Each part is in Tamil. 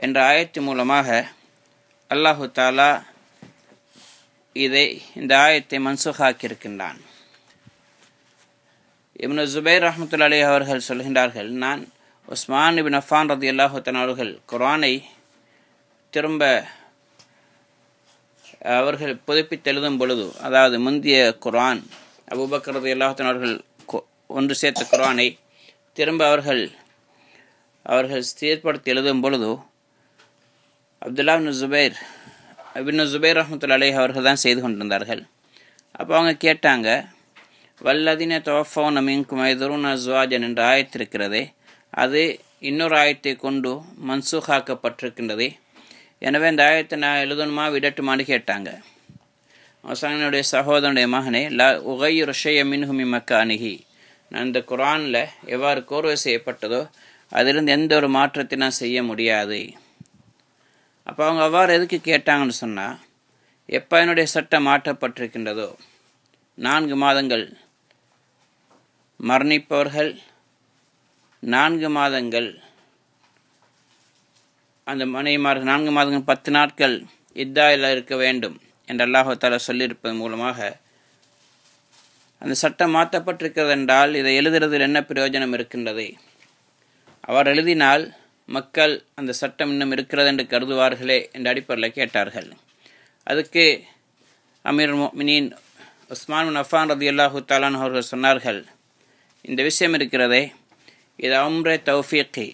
என்ற ஆயத்து மூலமாக அல்லாஹு தாலா இந்த ஆயத்தை மன்சூஹாக்கியிருக்கின்றான். இப்னு ஜுபைர் ரஹ்மத்துல்லாஹி அலைஹி அவர்கள் சொல்கின்றார்கள், நான் உஸ்மான் இப்னு அஃபான் ரலியல்லாஹு தஆலா அவர்கள் குர்ஆனை திரும்ப அவர்கள் புதுப்பித்து எழுதும் பொழுது, அதாவது முந்திய குர்ஆன் அபூபக்கர் ரலியல்லாஹு தஆலா அவர்கள் ஒன்று சேர்த்த குர்ஆனை திரும்ப அவர்கள் சீர்படுத்தி எழுதும் பொழுது அப்துல்லா இப்னு ஜுபைர் ரஹ்மத்துல்லாஹி அலைஹி அவர்கள் தான் செய்து கொண்டிருந்தார்கள். அப்போ அவங்க கேட்டாங்க, வல்லதீன தவஃபௌன மின்கும் வயதுருன அஸ்வாஜன் என்ற ஆயத்து இருக்கிறதே, அது இன்னொரு ஆயத்தை கொண்டு மன்சூஹாக்கப்பட்டிருக்கின்றது. எனவே இந்த ஆயத்தை நான் எழுதணுமா விடட்டுமான்னு கேட்டாங்க. அவசானுடைய சகோதரனுடைய மகனே, லா உகையுர் ஷைஅ மின்ஹு மின் மக்கானிஹி, நான் இந்த குர்ஆனில் எவ்வாறு கோர்வை செய்யப்பட்டதோ அதிலிருந்து எந்த ஒரு மாற்றத்தை நான் செய்ய முடியாது. அப்போ அவங்க அவ்வாறு எதுக்கு கேட்டாங்கன்னு சொன்னால், எப்போ என்னுடைய சட்டம் மாற்றப்பட்டிருக்கின்றதோ 4 மாதங்கள் மரணிப்பவர்கள் 4 மாதங்கள் அந்த மனைவிமார்கள் 4 மாதங்கள் 10 நாட்கள் இத்தாயில் இருக்க வேண்டும் என்று அல்லாஹ் தஆலா சொல்லியிருப்பது மூலமாக அந்த சட்டம் மாற்றப்பட்டிருக்கிறது என்றால் இதை எழுதுறதில் என்ன பிரயோஜனம் இருக்கின்றது? அவர் எழுதினால் மக்கள் அந்த சட்டம் இன்னும் இருக்கிறது என்று கருதுவார்களே என்ற அடிப்படையில் கேட்டார்கள். அதுக்கு அமீருல் முஃமினீன் உஸ்மான் பின் அஃபான் ரலியல்லாஹு தஆலா அவர்கள் சொன்னார்கள், இந்த விஷயம் இருக்கிறதே, இது அம்ரே தௌஃபீகி,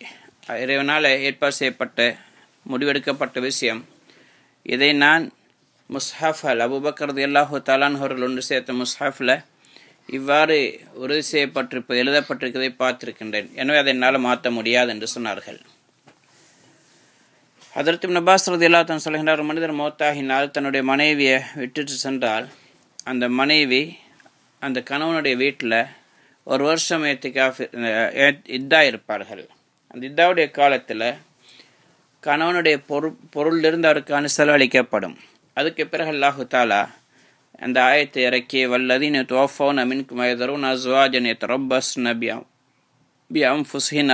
இறைவனால் ஏற்பாடு செய்யப்பட்ட முடிவெடுக்கப்பட்ட விஷயம். இதை நான் முஸ்ஹஃபில் அபூபக்கர் ரலியல்லாஹு தஆலா அவர்கள் ஒன்று சேர்த்த முஸ்ஹஃபில் இவ்வாறு உறுதி செய்யப்பட்டிருப்பது எழுதப்பட்டிருக்கிறதை பார்த்திருக்கின்றேன். எனவே அதை என்னால் மாற்ற முடியாது என்று சொன்னார்கள். ஹதரத் இப்னு அப்பாஸ் ரலியல்லாஹு தஆலா சொல்கின்றார், ஒரு மனிதர் மௌத்தாகினால் தன்னுடைய மனைவியை விட்டுட்டு சென்றால் அந்த மனைவி அந்த கணவனுடைய வீட்டில் 1 வருஷம் இத்தா இருப்பார்கள். அந்த இத்தாவுடைய காலத்தில் கணவனுடைய பொருளிலிருந்து அவருக்கான செலவழிக்கப்படும். அதுக்கு பிறகு அல்லாஹு தாலா அந்த ஆயத்தை இறக்கி, வல்லதீன தவஃபௌன மின்கும் வயதுருன அஸ்வாஜன் யதரப்பஸ்ன பிஅன்ஃபுஸிஹின்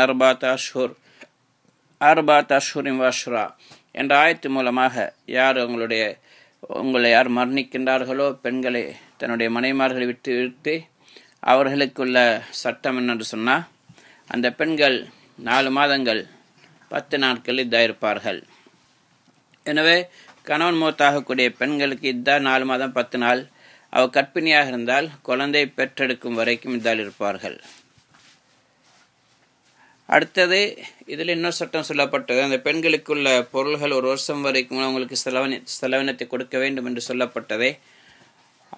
அர்பஅத அஷ்ஹுரின் வஅஷ்ரா என்ற ஆயத்து மூலமாக உங்களை யார் மரணிக்கின்றார்களோ பெண்களை தன்னுடைய மனைவிமார்களை விட்டு அவர்களுக்குள்ள சட்டம் என்னென்று சொன்னால், அந்த பெண்கள் 4 மாதங்கள் 10 நாட்கள் இத்தா இருப்பார்கள். எனவே கணவன் மௌத்தாகக்கூடிய பெண்களுக்கு இத்தா 4 மாதம் 10 நாள். அவர் கர்ப்பிணியாக இருந்தால் குழந்தை பெற்றெடுக்கும் வரைக்கும் இத்தால் இருப்பார்கள். அடுத்தது இதில் இன்னொரு சட்டம் சொல்லப்பட்டது, அந்த பெண்களுக்குள்ள பொருள்கள் 1 வருஷம் வரைக்கும் அவங்களுக்கு செலவினத்தை கொடுக்க வேண்டும் என்று சொல்லப்பட்டதே,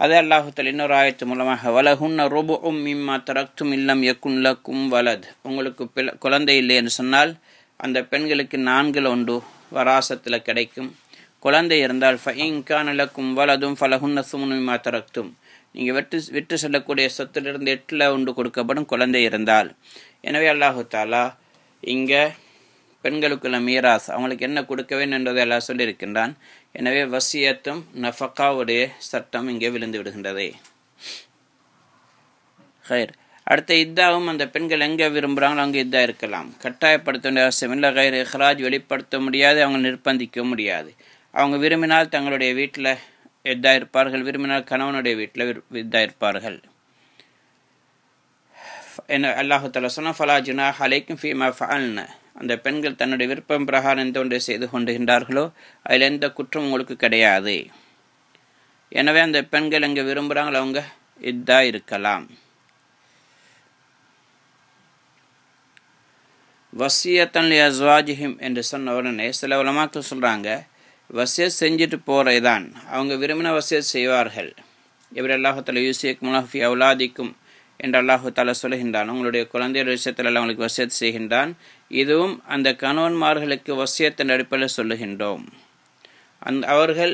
அதே அல்லாஹ் தஆலா இன்னொரு ஆயத்து மூலமாக வலஹுன்ன ருபுஉம் மிம்மா தரக்தும் இல்லம் யகுன் லக்கும் வலத், உங்களுக்கு குழந்தை இல்லை என்று சொன்னால் அந்த பெண்களுக்கு 4/1 வராசத்தில் கிடைக்கும். குழந்தை இருந்தால் ஃபஇன் கான லக்கும் வலதும் ஃபலஹுன்ன சுமுனு மிம்மா தரக்தும், நீங்கள் விட்டு செல்லக்கூடிய சொத்திலிருந்து 8/1 கொடுக்கப்படும் குழந்தை இருந்தால். எனவே அல்லாஹு தாலா இங்கே பெண்களுக்குள்ள மீராஸ் அவங்களுக்கு என்ன கொடுக்க வேண்டும் என்பதை எல்லாம் சொல்லியிருக்கின்றான். எனவே வசியத்தும் நஃபகாவுடைய சட்டம் இங்கே விழுந்து விடுகின்றது. ஹைர், அடுத்த இத்தாவும் அந்த பெண்கள் எங்கே விரும்புகிறாங்களோ அங்கே இத்தா இருக்கலாம். கட்டாயப்படுத்த வேண்டிய அவசியம் இல்லை. ஹைர், இஹ்ராஜ் வெளிப்படுத்த முடியாது, அவங்க நிர்பந்திக்க முடியாது. அவங்க விரும்பினால் தங்களுடைய வீட்டில் இத்தா இருப்பார்கள், விரும்பினால் கணவனுடைய வீட்டில் இத்தா இருப்பார்கள். அல்லாஹு தஆலா சொன்னா, ஃபலா ஜுனாஹ அலைக்கும் ஃபீமா ஃபஅல்ன, அந்த பெண்கள் தன்னுடைய விருப்பம் பிரகாரம் எந்த ஒன்றை செய்து கொண்டுகின்றார்களோ அதில் எந்த குற்றம் உங்களுக்கு கிடையாது. எனவே அந்த பெண்கள் எங்கே விரும்புகிறாங்களோ அவங்க இத்தா இருக்கலாம். வசியத்தன் லி அஸ்வாஜிஹிம் என்று சொன்ன உடனே சில உலமாக்கள் சொல்கிறாங்க, வசியத் செஞ்சுட்டு போகிறது தான், அவங்க விரும்பின வசியத் செய்வார்கள். எப்படி அல்லாஹு தஆலா யூசியக்கும் ஃபி அவுலாதிக்கும் என்று அல்லாஹு தஆலா சொல்கின்றான், உங்களுடைய குழந்தைய விஷயத்தில் எல்லாம் அவங்களுக்கு வசியத் செய்கின்றான். இதுவும் அந்த கணவன்மார்களுக்கு வசியத்தின் அடிப்படையில் சொல்லுகின்றோம். அவர்கள்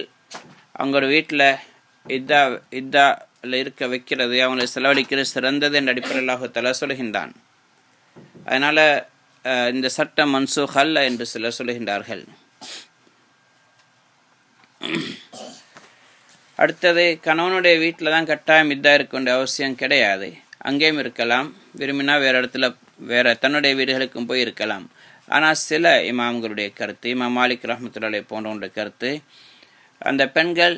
அவங்களோட வீட்டில் இத்தாவில் இருக்க வைக்கிறது, அவங்களை செலவழிக்கிறது சிறந்தது என்ற அடிப்படையில் அல்லாஹு தஆலா சொல்கின்றான். அதனால் இந்த சட்டம் மன்சூக் அல்ல என்று சிலர் சொல்கின்றார்கள். அடுத்தது, கணவனுடைய வீட்டில் தான் கட்டாயம் இத்தா இருக்க வேண்டிய அவசியம் கிடையாது. அங்கேயும் இருக்கலாம், விரும்பினா வேறு இடத்துல வேறு தன்னுடைய வீடுகளுக்கும் போய் இருக்கலாம். ஆனால் சில இமாம்களுடைய கருத்து, இமாம் மாலிக் ரஹ்மத்துல்லாஹி போன்றவங்களுடைய கருத்து, அந்த பெண்கள்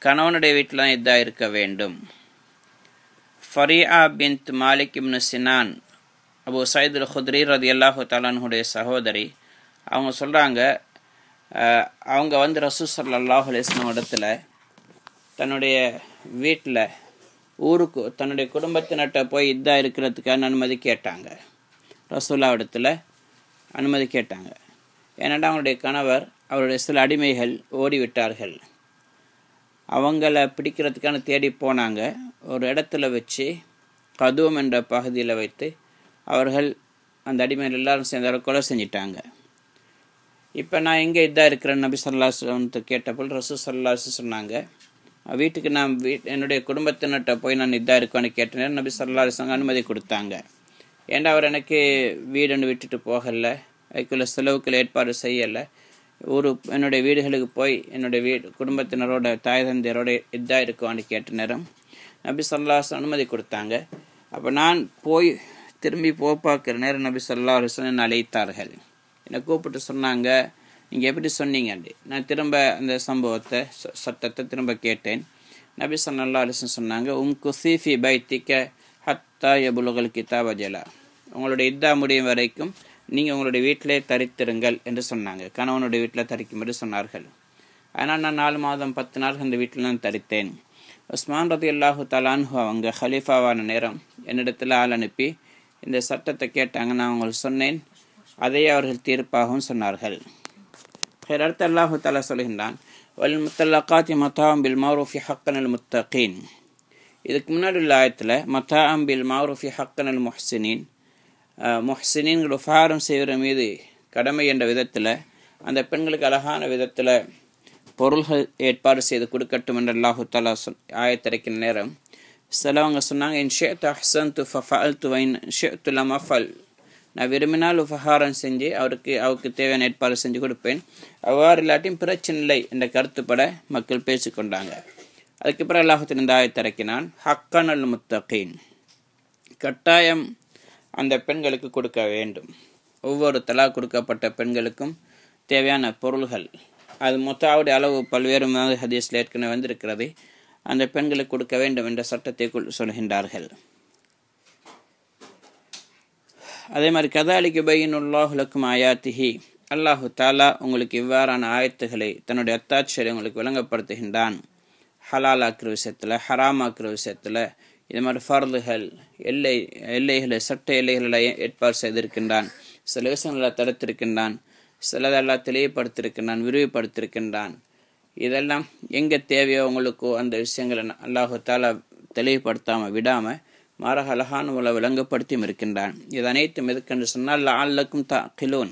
கணவனுடைய வீட்டில் தான் இதாக இருக்க வேண்டும். ஃபரியா பின்த் மாலிக் இப்னு சினான் அபு சயீத் அல் குத்ரி ரலியல்லாஹு தஆலா அன்ஹுடைய சகோதரி, அவங்க சொல்கிறாங்க, அவங்க ரசூல் ஸல்லல்லாஹு அலைஹி வஸல்லம் இடத்துல தன்னுடைய வீட்டில் ஊருக்கு தன்னுடைய குடும்பத்தினர்கிட்ட போய் இதாக இருக்கிறதுக்கான அனுமதி கேட்டாங்க. ரசூல்லா இடத்துல அனுமதி கேட்டாங்க. ஏன்னா அவங்களுடைய கணவர், அவருடைய சில அடிமைகள் ஓடிவிட்டார்கள். அவங்கள பிடிக்கிறதுக்கான தேடி போனாங்க. ஒரு இடத்துல வச்சு கதுவம் என்ற பகுதியில் வைத்து அவர்கள் அந்த அடிமைகள் எல்லாரும் சேர்ந்து அவரை கொலை செஞ்சிட்டாங்க. இப்போ நான் எங்கே இதாக இருக்கிறேன் நபி ஸல்லல்லாஹு அலைஹி வஸல்லம் கேட்டபோல் ரசூல் ஸல்லல்லாஹு அலைஹி வஸல்லம் சொன்னாங்க, வீட்டுக்கு நான் என்னுடைய குடும்பத்தினர்கிட்ட போய் நான் இதாக இருக்கேன்னு கேட்டேன். நபி ஸல்லல்லாஹு அலைஹி வஸல்லம் அனுமதி கொடுத்தாங்க. ஏன்னா அவர் எனக்கு வீடுன்னு விட்டுட்டு போகலை, அதுக்குள்ள செலவுக்குள்ள ஏற்பாடு செய்யலை. என்னுடைய வீடுகளுக்கு போய் என்னுடைய குடும்பத்தினரோட தாய் தந்தையரோட இதாக இருக்குவான்னு கேட்ட நேரம் நபி ஸல்லல்லாஹு அலைஹி வஸல்லம் அனுமதி கொடுத்தாங்க. அப்போ நான் போய் திரும்பி பார்க்குற நேரம் நபி ஸல்லல்லாஹு அலைஹி வஸல்லம் என்னை அழைத்தார்கள். என்னை கூப்பிட்டு சொன்னாங்க, நீங்கள் எப்படி சொன்னீங்க? நான் திரும்ப அந்த சம்பவத்தை சட்டத்தை திரும்ப கேட்டேன். நபி ஸல்லல்லாஹு அலைஹி வஸல்லம் சொன்னாங்க, குஸீஃபி பைத்திக்க ஹத்தா யபுலுகல் கிதாப ஜலா, உங்களுடைய இத்தா முடியும் வரைக்கும் நீங்கள் உங்களுடைய வீட்டிலே தரித்திருங்கள் என்று சொன்னாங்க. கணவனுடைய வீட்டில் தரிக்கும்படி சொன்னார்கள். ஆனால் நான் 4 மாதம் 10 நாள் அந்த வீட்டில் நான் தரித்தேன். உஸ்மான் ரலியல்லாஹு தஆலா அன்ஹு அவங்க ஹலீஃபாவான நேரம் என்னிடத்தில் ஆள் அனுப்பி இந்த சட்டத்தை கேட்டாங்க. நான் உங்களுக்கு சொன்னேன், அதையே அவர்கள் தீர்ப்பாகவும் சொன்னார்கள். அடுத்து அல்லாஹு தஆலா சொல்கின்றான், வல் முத்தல்லகாத்தி மதாஅம் பில் மஅரூஃபி ஹக்கன் அல் முத்தகீன். இதுக்கு முன்னாடி உள்ள ஆயத்தில் மதாஅம் பில் மஅரூஃபி ஹக்கன் அல் முஹ்சினீன், முஹ்சினீன்கள் உபகாரம் செய்கிற மீது கடமை என்ற விதத்தில் அந்த பெண்களுக்கு அழகான விதத்தில் பொருள்கள் ஏற்பாடு செய்து கொடுக்கட்டும் என்று அல்லாஹு தஆலா ஆயத்திறக்கிற நேரம் சிலவங்க சொன்னாங்க, இன் ஷிஅ்து அஹ்ஸன்து ஃபஃஅல்து வ இன் ஷிஅ்து லம் அஃஅல், நான் விரும்பினால் உபகாரம் செஞ்சு அவருக்கு தேவையான ஏற்பாடு செஞ்சு கொடுப்பேன், அவ்வாறு இல்லாட்டியும் பிரச்சனை இல்லை என்ற கருத்துப்பட மக்கள் பேசிக்கொண்டாங்க. அதுக்கு பிறகு அல்லாஹ் இந்த ஆயத்திறக்கினான், ஹக்கன் அல் முத்தகீன், கட்டாயம் அந்த பெண்களுக்கு கொடுக்க வேண்டும். ஒவ்வொரு தலாக் கொடுக்கப்பட்ட பெண்களுக்கும் தேவையான பொருள்கள், அது மொத்தாவுடைய அளவு பல்வேறு ஹதீஸில் ஏற்கனவே வந்திருக்கிறது, அந்த பெண்களுக்கு கொடுக்க வேண்டும் என்ற சட்டத்தை சொல்கின்றார்கள். அதே மாதிரி கதாலிக்கு பையினுல்லாஹு லக்கும் ஆயாத்திஹி, அல்லாஹு தாலா உங்களுக்கு இவ்வாறான ஆயத்துகளை தன்னுடைய அத்தாட்சியை உங்களுக்கு விளங்கப்படுத்துகின்றான். ஹலாலாக்குற விஷயத்தில், ஹராமாக்குற விஷயத்தில், இது மாதிரி ஃபர்துகள், எல்லைகளை, சட்ட எல்லைகளை ஏற்பாடு செய்திருக்கின்றான். சில விஷயங்களை தடுத்திருக்கின்றான், சிலதெல்லாம் தெளிவுபடுத்திருக்கின்றான், விரிவுபடுத்திருக்கின்றான். இதெல்லாம் எங்கே தேவையோ உங்களுக்கோ அந்த விஷயங்களை அல்லாஹு தாலா தெளிவுபடுத்தாமல் விடாமல் மாறாக அழகான உள்ள விளங்கப்படுத்தியும் இருக்கின்றான். இது அனைத்தும் எதுக்கென்று சொன்னால் லஅல்லக்கும் தஅகிலூன்,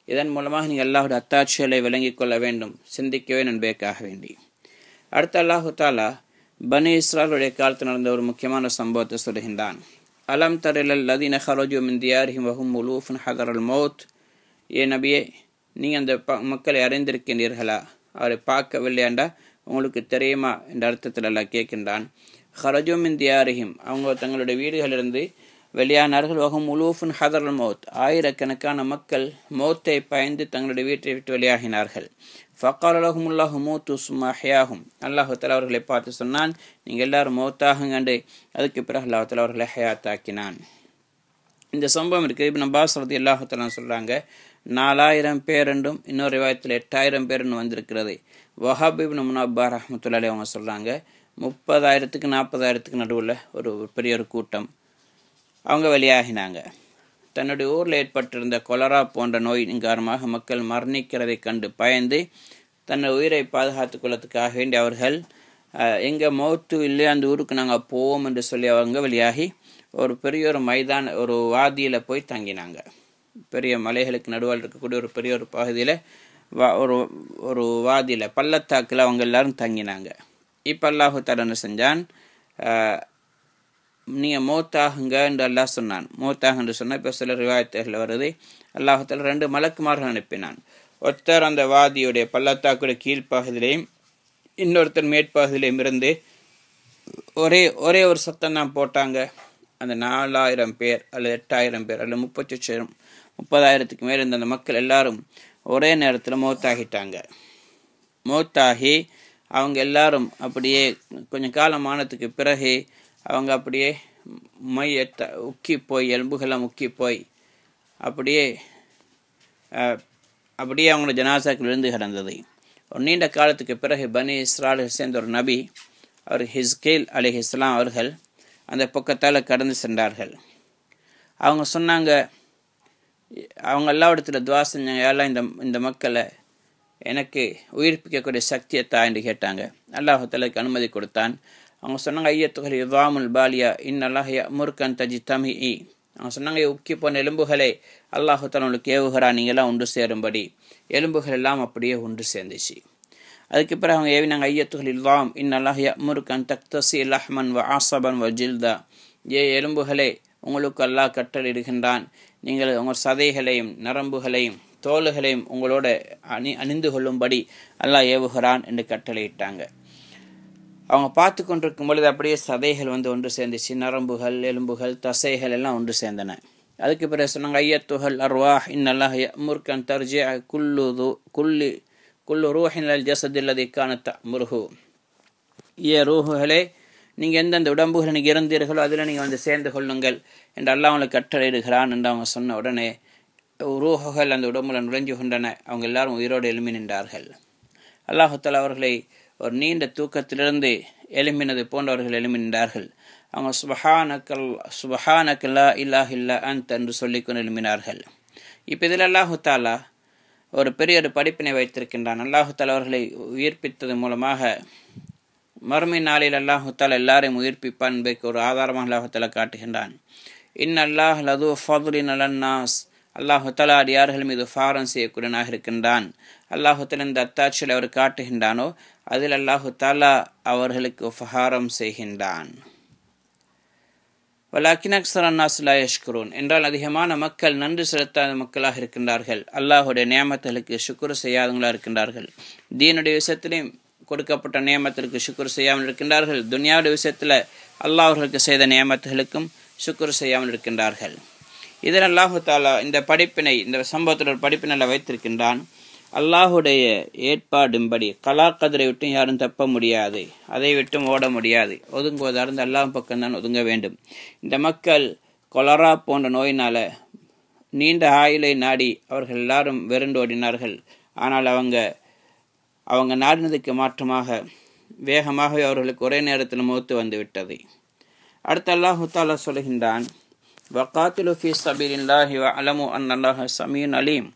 இதன் மூலமாக நீங்கள் அல்லாஹுடைய அத்தாட்சிகளை விளங்கிக் கொள்ள வேண்டும், சிந்திக்கவே நண்பேக்காக வேண்டி. அடுத்து அல்லாஹு தாலா பனி இஸ்ராயலுடைய காலத்தில் நடந்த ஒரு முக்கியமான சம்பவத்தை சொல்கின்றான். அலம் தரில் லதீன ஹரஜு மின் தியாரிஹிம் வஹும் உலூஃபுன் ஹதரல் மௌத், ஏ நபியே, நீங்கள் அந்த மக்களை அறிந்திருக்கின்றீர்களா? அவரை பார்க்கவில்லையாண்டா உங்களுக்கு தெரியுமா என்ற அர்த்தத்தில் எல்லாம் கேட்கின்றான். ஹரஜு மின் தியாரிஹிம், அவங்க தங்களுடைய வீடுகளிலிருந்து வெளியானார்கள். வஹும் உலூஃபுன் ஹதரல் மௌத், ஆயிரக்கணக்கான மக்கள் மௌத்தை பயந்து தங்களுடைய வீட்டை விட்டு வெளியாகினார்கள். ஃபக்கால லஹுமுல்லாஹு மூத்து சும்மா ஹயாஹும், அல்லாஹு தஆலா அவர்களை பார்த்து சொன்னான், நீங்கள் எல்லாரும் மௌத்தாகுங்கண்டு. அதுக்கு பிறகு அல்லாஹு தஆலா அவர்களை ஹயாத்தாக்கினான். இந்த சம்பவம் இருக்குது. இப்னு அப்பாஸ் ரலியல்லாஹு தஆலா சொல்கிறாங்க, 4000 பேர் என்றும் இன்னொரு ரிவாயத்தில் 8000 பேர்னு வந்திருக்கிறது. வஹாப் இப்னு முனப்பர் ரஹ்மத்துல்லாஹி அலைஹி அவங்க சொல்கிறாங்க, 30,000க்கு 40,000க்கு நடுவில் ஒரு பெரிய ஒரு கூட்டம் அவங்க வெளியாகினாங்க. தன்னுடைய ஊரில் ஏற்பட்டிருந்த கொலரா போன்ற நோயின் காரணமாக மக்கள் மரணிக்கிறதை கண்டு பயந்து தன்னை உயிரை பாதுகாத்துக் கொள்ளத்துக்காக வேண்டி அவர்கள் எங்கே மௌத்து இல்லையே அந்த ஊருக்கு நாங்கள் போவோம் என்று சொல்லி அவங்க வெளியாகி ஒரு பெரிய ஒரு ஒரு வாதியில் போய் தங்கினாங்க. பெரிய மலைகளுக்கு நடுவில் இருக்கக்கூடிய ஒரு பெரிய ஒரு பகுதியில் ஒரு வாதியில் பள்ளத்தாக்கில் அவங்க எல்லாரும் தங்கினாங்க. இப்போ அல்லாஹு தஆலா என்ன செஞ்சான், நீங்கள் மௌத்தாகுங்க என்று அல்லாஹ் சொன்னான். மௌத்தாகுன்னு சொன்னால் இப்போ சில ரிவாயத்துகள் வருது, அல்லாஹு தஆலா 2 மலக்குமார்கள் அனுப்பினான். ஒருத்தர் அந்த வாதியுடைய பள்ளத்தாக்குடைய கீழ்ப்பகுதியிலையும் இன்னொருத்தர் மேற்பகுதியிலையும் இருந்து ஒரே ஒரு சத்தம் தான் போட்டாங்க. அந்த 4000 பேர் அல்லது 8000 பேர் அல்லது 30,000 30,000க்கு மேல் இருந்த அந்த மக்கள் எல்லாரும் ஒரே நேரத்தில் மௌத்தாகிட்டாங்க. மௌத்தாகி அவங்க எல்லாரும் அப்படியே கொஞ்சம் காலமானதுக்கு பிறகு அவங்க அப்படியே மையத்தை உக்கி போய், எலும்புகள்லாம் உக்கி போய் அப்படியே அவங்களோட ஜனாசாக்கள் விழுந்து கிடந்தது. ஒரு நீண்ட காலத்துக்கு பிறகு பனி இஸ்ராயேலை சேர்ந்த ஒரு நபி, அவர் ஹிஸ்கேல் அலைஹிஸ்ஸலாம் அவர்கள் அந்த பக்கத்தால் கடந்து சென்றார்கள். அவங்க சொன்னாங்க, அவங்க எல்லா இடத்துல துவா செஞ்சாங்க, எல்லாம் இந்த மக்களை எனக்கு உயிர்ப்பிக்கக்கூடிய சக்தியை தா என்று கேட்டாங்க. அல்லாஹ் தஆலாக்கு அனுமதி கொடுத்தான். அவங்க சொன்னாங்க, ஐயத்துகள் இவாமுல் பாலியா இன்னல்லாஹ் யஅமுருகன் தஜ்தமிஇ. அவங்க சொன்னாங்க, உக்கி போன எலும்புகளை அல்லாஹ் தஆலா உங்களுக்கு ஏவுகிறான், நீங்கள்லாம் ஒன்று சேரும்படி. எலும்புகள் எல்லாம் அப்படியே ஒன்று சேர்ந்துச்சு. அதுக்கு பிறகு அவங்க ஏவினாங்க, ஐயத்துகள் இல்லாம் இன்னல்லாஹ் யஅமுருகன் தக்தசி லஹ்மன் வ ஆசபன் வ ஜில்தா. எலும்புகளே, உங்களுக்கு அல்லாஹ் கட்டளையிடுகின்றான், நீங்கள் உங்கள் சதைகளையும் நரம்புகளையும் தோள்களையும் உங்களோட அணிந்து கொள்ளும்படி அல்லாஹ் ஏவுகிறான் என்று கட்டளையிட்டாங்க. அவங்க பார்த்து கொண்டிருக்கும் பொழுது அப்படியே சதைகள் ஒன்று சேர்ந்துச்சு, நரம்புகள் எலும்புகள் தசைகள் எல்லாம் ஒன்று சேர்ந்தன. அதுக்கு பிறகு சொன்னாங்க, ஐயத்துகள் அர்வாஹ் இன்னல்லாஹ் யஅமுருகன் தர்ஜிஅ குல்லு ரூஹின் அல் ஜஸதில்லதி கானத் தஅமுருஹு. ரூஹுகளே, நீங்கள் எந்தெந்த உடம்புகள் நீங்கள் இருந்தீர்களோ அதில் நீங்கள் சேர்ந்து கொள்ளுங்கள் என்று அல்லாஹ் அவங்களுக்கு கட்டளையிடுகிறான் என்று அவங்க சொன்ன உடனே ரூஹுகள் அந்த உடம்புல நுழைஞ்சு கொண்டன. அவங்க எல்லாரும் உயிரோடு எழுப்பி நின்றார்கள். அல்லாஹ் தஆலா அவர்களை ஒரு நீண்ட தூக்கத்திலிருந்து எழுப்பினது போன்றவர்கள் எழுப்பி நின்றார்கள். அவங்க சுபஹானக லா இலாஹ இல்லா அன்த என்று சொல்லிக்கொண்டு எழுப்பினார்கள். இப்போ இதில் அல்லாஹ் தஆலா ஒரு பெரிய ஒரு படிப்பினை வைத்திருக்கின்றான். அல்லாஹ் தஆலா அவர்களை உயிர்ப்பித்தது மூலமாக மறுமை நாளில் அல்லாஹ் தஆலா எல்லாரையும் உயிர்ப்பிப்பான் என்பதற்கு ஒரு ஆதாரமாக அல்லாஹ் தஆலா காட்டுகின்றான். இன்னல்லாஹ் லது ஃபத்லின் அலன்னாஸ். அல்லாஹ் தஆலா அடியார்கள் மீது ஃபாரம் செய்யக்கூடியவனாக இருக்கின்றான். அல்லாஹ் தஆலா இந்த அத்தாட்சியில் அவர் காட்டுகின்றானோ அதில் அல்லாஹ் தஆலா அவர்களுக்கு உபகாரம் செய்கின்றான். வலாக்கின் அக்ஸர அன்னாஸ் லா யஷ்குரூன். என்றால் அதிகமான மக்கள் நன்றி செலுத்தாத மக்களாக இருக்கின்றார்கள். அல்லாஹுடைய நியமத்துகளுக்கு ஷுக்ர் செய்யாதவங்களாக இருக்கின்றார்கள். தீனுடைய விஷயத்திலையும் கொடுக்கப்பட்ட நியமத்திற்கு ஷுக்ர் செய்யாமல் இருக்கின்றார்கள். துனியாவுடைய விஷயத்தில் அல்லாஹ் அவர்களுக்கு செய்த நியமத்துகளுக்கும் ஷுக்ர் செய்யாமல் இருக்கின்றார்கள். இதில் அல்லாஹு தஆலா இந்த படிப்பினை, இந்த சம்பவத்தில் ஒரு படிப்பினை வைத்திருக்கின்றான். அல்லாஹுடைய ஏற்பாடும்படி கலா கதிரை விட்டும் யாரும் தப்ப முடியாது, அதை விட்டும் ஓட முடியாது. ஒதுங்குவதாக இருந்து அல்லாஹ் பக்கம்தான் ஒதுங்க வேண்டும். இந்த மக்கள் கொலரா போன்ற நோயினால் நீண்ட ஆயுளை நாடி அவர்கள் எல்லாரும் வெறுண்டு ஓடினார்கள். ஆனால் அவங்க நாடினதுக்கு மாற்றமாக வேகமாகவே அவர்களுக்கு ஒரே நேரத்தில் மௌத்து வந்து விட்டது. அடுத்து அல்லாஹு தஆலா சொல்கின்றான், வகாத்திலு ஃபீ ஸபீலில்லாஹி வஅலமு அன்னல்லாஹ ஸமீஉன் அலீம்.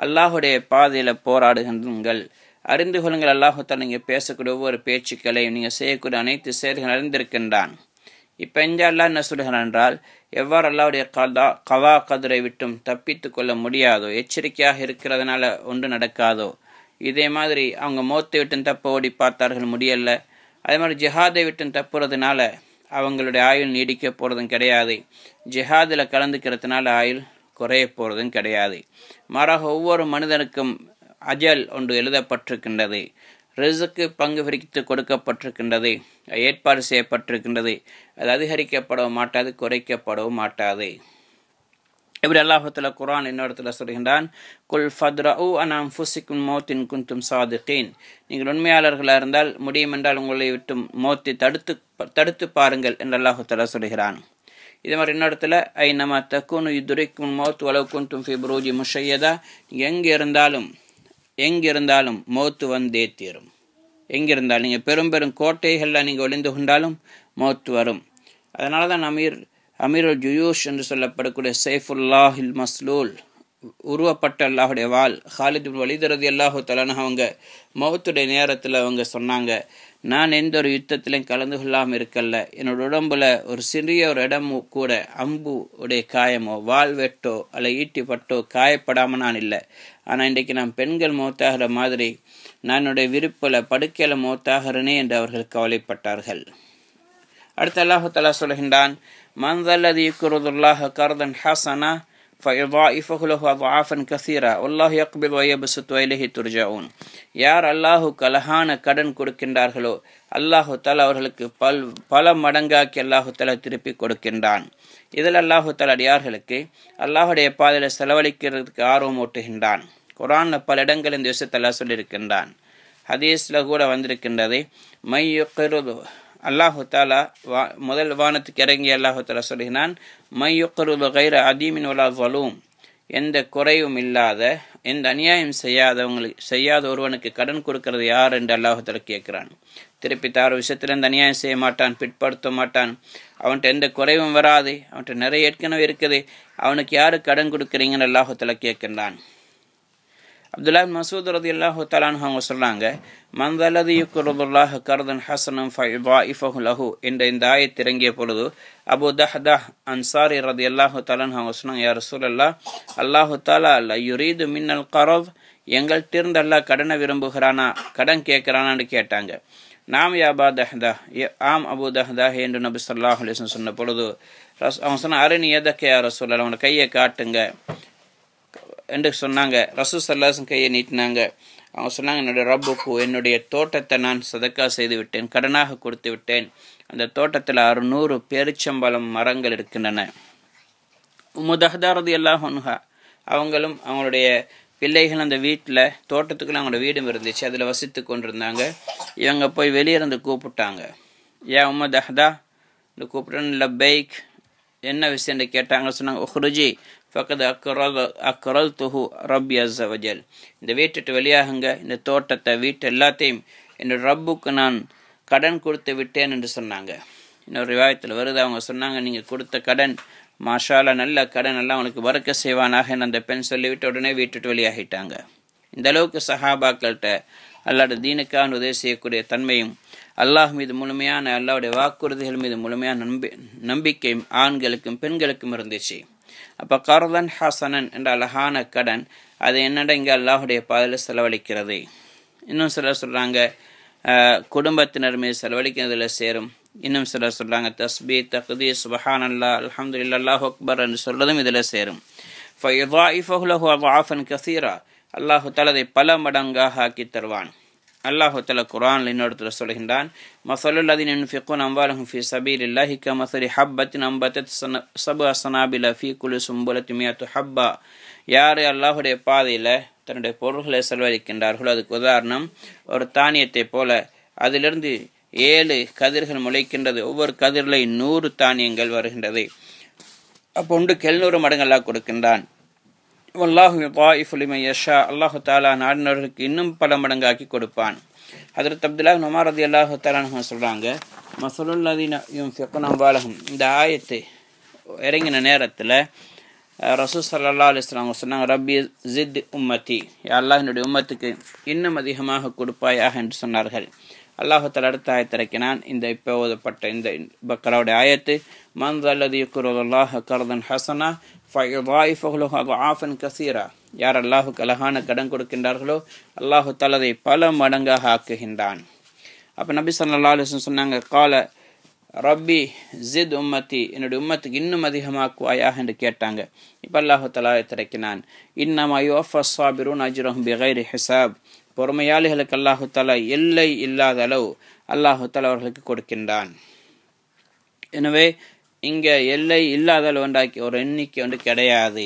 அல்லாஹுடைய பாதையில் போராடுகின்றீர்கள், அறிந்து கொள்ளுங்கள் அல்லாஹு தஆலா நீங்கள் பேசக்கூடிய ஒவ்வொரு பேச்சுக்களையும் நீங்கள் செய்யக்கூடிய அனைத்து செயல்கள் அறிந்திருக்கின்றான். இப்போ அல்லாஹ் என்ன சொல்கிறான் என்றால், எவ்வாறு அல்லாஹுடைய கவா கதிரை விட்டும் தப்பித்து கொள்ள முடியாதோ, எச்சரிக்கையாக இருக்கிறதுனால ஒன்று நடக்காதோ, இதே மாதிரி அவங்க மௌத்தை விட்டும் தப்ப ஓடி பார்த்தார்கள், முடியல. அதே மாதிரி ஜிஹாதை விட்டும் தப்புறதுனால அவங்களுடைய ஆயுள் நீடிக்க போகிறதும் கிடையாது. ஜிஹாதில் கலந்துக்கிறதுனால ஆயுள் குறைய போகிறதும் கிடையாது. மாறாக ஒவ்வொரு மனிதனுக்கும் அஜல் ஒன்று எழுதப்பட்டிருக்கின்றது, ரிஸ்க்கு பங்கு பிரித்து கொடுக்கப்பட்டிருக்கின்றது, ஏற்பாடு செய்யப்பட்டிருக்கின்றது. அது அதிகரிக்கப்படவும் மாட்டாது, குறைக்கப்படவும் மாட்டாது. இப்படி அல்லாஹ் தஆலா குர்ஆன் இன்னொருத்துல சொல்கின்றான், குல் ஃபத்ரஉ அன் அன்ஃபுஸிக்கும் மௌத்தின் குன்தும் சாதிகீன். நீங்கள் உண்மையாளர்களாக இருந்தால், முடியும் என்றால் உங்களை விட்டு மௌத்தை தடுத்து பாருங்கள் என்று அல்லாஹ் தஆலா சொல்கிறான். இதே மாதிரி இன்னொருத்துல, ஐனமா தகுனு யுத்ரிக்கும் மௌத் வலவ் குன்தும் ஃபீ புரூஜி முஷய்யதா. நீங்கள் எங்கிருந்தாலும் மௌத்து வந்தே தீரும். எங்கிருந்தாலும் நீங்கள் பெரும் கோட்டைகளில் நீங்கள் ஒளிந்து கொண்டாலும் மௌத்து வரும். அதனால தான் அமீருல் ஜுயூஷ் என்று சொல்லப்படக்கூடிய சைஃபுல்லாஹில் மஸ்லூல், உருவப்பட்ட அல்லாஹுடைய வாள், ஹாலித் பின் வலீத் ரலியல்லாஹு தஆலா அவங்க மௌத்துடைய நேரத்தில் அவங்க சொன்னாங்க, நான் எந்த ஒரு யுத்தத்திலையும் கலந்து கொள்ளாமல் இருக்கல, என்னோட உடம்புல ஒரு சிறிய ஒரு இடமும் கூட அம்பு உடைய காயமோ வாள் வெட்டோ அல்ல ஈட்டிப்பட்டோ காயப்படாமல் நான் இல்லை. ஆனால் இன்றைக்கு நான் பெண்கள் மௌத்தாகிற மாதிரி நான் என்னுடைய விருப்பில் படுக்கையில் மௌத்தாகிறனே என்று அவர்கள் கவலைப்பட்டார்கள். அடுத்து அல்லாஹு தஆலா சொல்கின்றான், மன் தல்லதி யுக்ரிதுல்லாஹ கர்தன் ஹஸனா فَيُضَاعِفَهُ لَهُ أَضْعَافًا كَثِيرًا وَاللَّهُ يَقْبِضُ وَيَبْسُطُ وَإِلَيْهِ تُرْجَعُونَ. யார் அல்லாஹுக்கு அழகான கடன் கொடுக்கின்றார்களோ அல்லாஹு தஆலா அவர்களுக்கு பல மடங்காக்கி அல்லாஹு தஆலா திருப்பி கொடுக்கின்றான். இதில் அல்லாஹு தஆலா அடியார்களுக்கு அல்லாஹுடைய பாதையில் செலவழிக்கிறதுக்கு ஆர்வம் ஊட்டுகின்றான். குர்ஆன்ல பல இடங்கள் இந்த விஷயத்தை அல்லாஹ் சொல்லியிருக்கின்றான். ஹதீஸ்ல கூட வந்திருக்கின்றது. மையுக்ருது அல்லாஹு தஆலா முதல் வானத்துக்கு இறங்கி அல்லாஹு தஆலா சொல்கிறான், மையுக்ருது கைர அதீமின் வலா ஸலூம், எந்த குறையும் இல்லாத எந்த அநியாயம் செய்யாத ஒருவனுக்கு கடன் கொடுக்கிறது யார் என்று அல்லாஹு தஆலா கேட்கிறான். திருப்பி தார விஷயத்தில் எந்த அநியாயம் செய்ய மாட்டான், பிற்படுத்த மாட்டான், அவன்கிட்ட எந்த குறைவும் வராது, அவன்கிட்ட நிறைய ஏற்கனவே இருக்குது, அவனுக்கு யாரு கடன் கொடுக்குறீங்கன்னு அல்லாஹு தஆலா கேட்கின்றான். அப்துல்லா இப்னு மஸ்ஊத் ரலியல்லாஹு தஆலா அன்ஹு அவங்க சொல்றாங்க, மன் தல்லதி யுக்ரிதுல்லாஹ கர்தன் ஹஸனன் ஃபயுதாஇஃபஹு லஹு என்ற இந்த ஆயத் இறங்கிய பொழுது அபூ தஹ்தாஹ் அன்சாரி ரலியல்லாஹு தஆலா அன்ஹு அவங்க சொன்னாங்க, யா ரசூலல்லாஹ், அல்லாஹு தஆலா லா யுரீது மின்னல் கர்த், எங்கள்கிட்ட அல்லாஹ் கடனை விரும்புகிறானா, கடன் கேட்கிறானான்னு கேட்டாங்க. நாம் யா அபா தஹ்தா, ஆம் அபூ தஹ்தா என்று நபி ஸல்லல்லாஹு அலைஹி வஸல்லம் சொன்ன பொழுது அவங்க சொன்ன, அரினி யதக யா ரசூலல்லாஹ், அவன கையை காட்டுங்க என்று சொன்னாங்க. ரசூல் ஸல்லல்லாஹு அலைஹி வஸல்லம் கையை நீட்டினாங்க. அவங்க சொன்னாங்க, என்னுடைய ரப்புக்கு என்னுடைய தோட்டத்தை நான் சதக்கா செய்து விட்டேன், கடனாக கொடுத்து விட்டேன். அந்த தோட்டத்தில் 600 பேரிச்சம்பழம் மரங்கள் இருக்கின்றன. உம்மு தஹ்தா ரலியல்லாஹு அன்ஹா அவங்களும் அவங்களுடைய பிள்ளைகள் அந்த வீட்டில் தோட்டத்துக்குள்ள அவங்களோட வீடும் இருந்துச்சு, அதில் வசித்து கொண்டிருந்தாங்க. இவங்க போய் வெளியே இருந்து கூப்பிட்டாங்க, ஏன் உம்மு தஹ்தா இந்த கூப்பிட்டு லப்பைக், என்ன விஷயம்னு கேட்டாங்க. சொன்னாங்க, உஹ்ருஜி ஃபக்கத் அக்ரல்துஹு ரப்பி அஸ்ஸ வஜல், இந்த வீட்டுட்டு வெளியாகுங்க, இந்த தோட்டத்தை வீட்டு எல்லாத்தையும் என்னோட ரப்புக்கு நான் கடன் கொடுத்து விட்டேன் என்று சொன்னாங்க. இன்னொரு ரிவாயத்தில் வருது, அவங்க சொன்னாங்க, நீங்கள் கொடுத்த கடன் மாஷாலா நல்ல கடன், எல்லாம் அவனுக்கு வரக்க செய்வானாக அந்த பெண் சொல்லிவிட்டு உடனே வீட்டுட்டு வெளியாகிட்டாங்க. இந்த அளவுக்கு சஹாபாக்கள்கிட்ட அல்லாஹ்வுடைய தீனுக்கான உதவி செய்யக்கூடிய தன்மையும் அல்லாஹ் மீது முழுமையான அல்லாஹ்வுடைய வாக்குறுதிகள் மீது முழுமையான நம்பிக்கையும் ஆண்களுக்கும் பெண்களுக்கும் இருந்துச்சு. அப்போ கர்தன் ஹசனன் என்ற அழகான கடன், அது என்னடா இங்கே அல்லாஹுடைய பாதையில் செலவழிக்கிறது. இன்னும் சிலர் சொல்கிறாங்க குடும்பத்தினர் மீது செலவழிக்கிறதுல சேரும். இன்னும் சிலர் சொல்கிறாங்க தஸ்பீ தக்தீர் சுப்ஹானல்லாஹ் அல்ஹம்துலில்லாஹ் அல்லாஹு அக்பர் என்று சொல்றதும் இதில் சேரும். ஃபயுதாஇஃபஹு லஹு அத்ஆஃபன் கஸீரா, அல்லாஹு தஆலா அதை பல மடங்காக ஆக்கி தருவான். அல்லாஹு தஆலா குர்ஆனில் இன்னொருத்தர சொல்கின்றான், மஸலுல் லதீன யுன்ஃபிகூன அம்வாலஹும் ஃபீ ஸபீலில்லாஹி கமஸலி ஹப்பத்தின் அம்பதத் சப்அ ஸனாபில ஃபீ குல்லி சும்புலத்தின் மியத்து ஹப்பா, யார் அல்லாஹுடைய பாதையில் தன்னுடைய பொருள்களை செலவழிக்கின்றார்களோ அதுக்கு உதாரணம் ஒரு தானியத்தை போல, அதிலிருந்து 7 கதிர்கள் முளைக்கின்றது, ஒவ்வொரு கதிரில் 100 தானியங்கள் வருகின்றது. அப்போ ஒன்றுக்கு 700 மடங்கு அல்லாஹ் கொடுக்கின்றான். வல்லாஹு யுதாஇஃபு லிமன் யஷா, அல்லாஹு தஆலா நாடினவர்களுக்கு இன்னும் பல மடங்காக்கி கொடுப்பான். ஹஜ்ரத் அப்துல்லா இப்னு உமர் ரலியல்லாஹு தஆலா அன்ஹு சொல்றாங்க, மஸலுல் லதீன யுன்ஃபிகூன அம்வாலஹும், இந்த ஆயத்து இறங்கின நேரத்தில் ரசூல் ஸல்லல்லாஹு அலைஹி வஸல்லம் சொன்னாங்க, ரப்பி ஜித் உம்மதி, யா அல்லாஹ் என்னுடைய உம்மத்துக்கு இன்னும் அதிகமாக கொடுப்பாயாக என்று சொன்னார்கள். அல்லாஹு தஆலா அடுத்த ஆயத்தை இறக்கினான். இந்த இப்போ ஓதப்பட்ட இந்த பக்ராவுடைய ஆயத்து, மன் தல்லதி யுக்ரிதுல்லாஹ கர்தன் ஹஸனா ஃபயுதாஇஃபஹு லஹு அத்ஆஃபன் கஸீரா, யார் அல்லாஹுக்கு அழகான கடன் கொடுக்கின்றார்களோ அல்லாஹு தஆலா அதை பல மடங்காக ஆக்குகின்றான். அப்போ நபி ஸல்லல்லாஹு அலைஹி வஸல்லம் சொன்னாங்க, கால ரப்பி ஜித் உம்மதி, என்னுடைய உம்மத்துக்கு இன்னும் அதிகமாக்குவாயாக என்று கேட்டாங்க. இப்போ அல்லாஹு தஆலா இறக்கினான், இன்னமா யுவஃபஸ் ஸாபிரூன அஜ்ரஹும் பிகைரி ஹிசாப், பொறுமையாளிகளுக்கு அல்லாஹு தஆலா எல்லை இல்லாத அளவு அல்லாஹு தஆலா அவர்களுக்கு கொடுக்கின்றான். எனவே இங்கே எல்லை இல்லாத அளவு உண்டாக்கி ஒரு எண்ணிக்கை ஒன்று கிடையாது.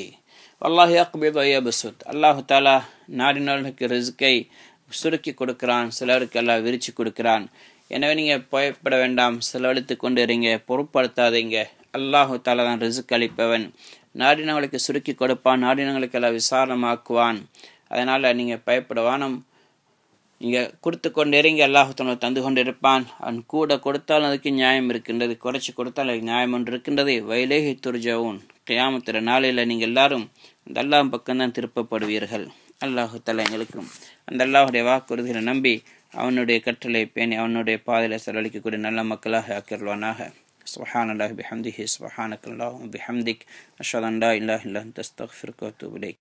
வல்லாஹு யக்பிது வ யப்சுத், அல்லாஹு தஆலா நாடினவர்களுக்கு ரிஸ்கை சுருக்கி கொடுக்கிறான், சிலருக்கு அல்லாஹ் விரிச்சு கொடுக்கிறான். எனவே நீங்கள் பயப்பட வேண்டாம், செலவழித்து கொண்டு இருங்க, பொருட்படுத்தாதீங்க. அல்லாஹு தஆலா தான் ரிஸ்க் அளிப்பவன், நாடினவர்களுக்கு சுருக்கி கொடுப்பான், நாடினவர்களுக்கு எல்லாம் விசாலமாக்குவான். அதனால் நீங்கள் பயப்படவானம், நீங்கள் கொடுத்து கொண்டு இறங்கி அல்லாஹு தஆலா தந்து கொண்டு இருப்பான். அவன் கூட கொடுத்தால் அதுக்கு நியாயம் இருக்கின்றது, குறைச்சி கொடுத்தால் அதுக்கு நியாயம் ஒன்று இருக்கின்றது. வயிலேஹி துர்ஜவுன், கியாமத்துடைய நாளையில் நீங்கள் எல்லாரும் அந்த அல்லாஹ் பக்கம்தான் திருப்பப்படுவீர்கள். அல்லாஹு தஆலா எங்களுக்கும் அந்த அல்லாஹுடைய வாக்குறுதிகளை நம்பி அவனுடைய கட்டளை பேணி அவனுடைய பாதையில் செலவழிக்கக்கூடிய நல்ல மக்களாக ஆக்கிடுவானாக. சுப்ஹானல்லாஹி பிஹம்திஹி சுப்ஹானக்கல்லாஹும்ம பிஹம்திக் அஷ்ஹது அன் லா இலாஹா இல்லா அன்த அஸ்தக்ஃபிருக வ அத்தூபு இலைக்.